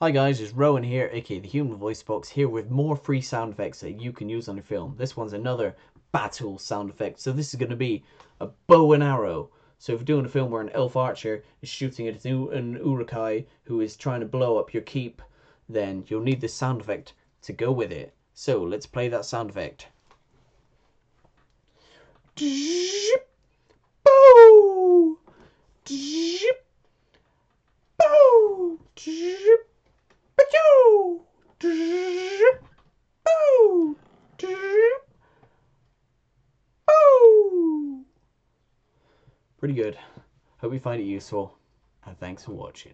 Hi guys, it's Rowan here, aka the Human Voice Box, here with more free sound effects that you can use on your film. This one's another battle sound effect, so this is going to be a bow and arrow. So if you're doing a film where an elf archer is shooting at an Uruk-hai who is trying to blow up your keep, then you'll need this sound effect to go with it. So let's play that sound effect. Bow! Bow! Pretty good. Hope you find it useful, and thanks for watching.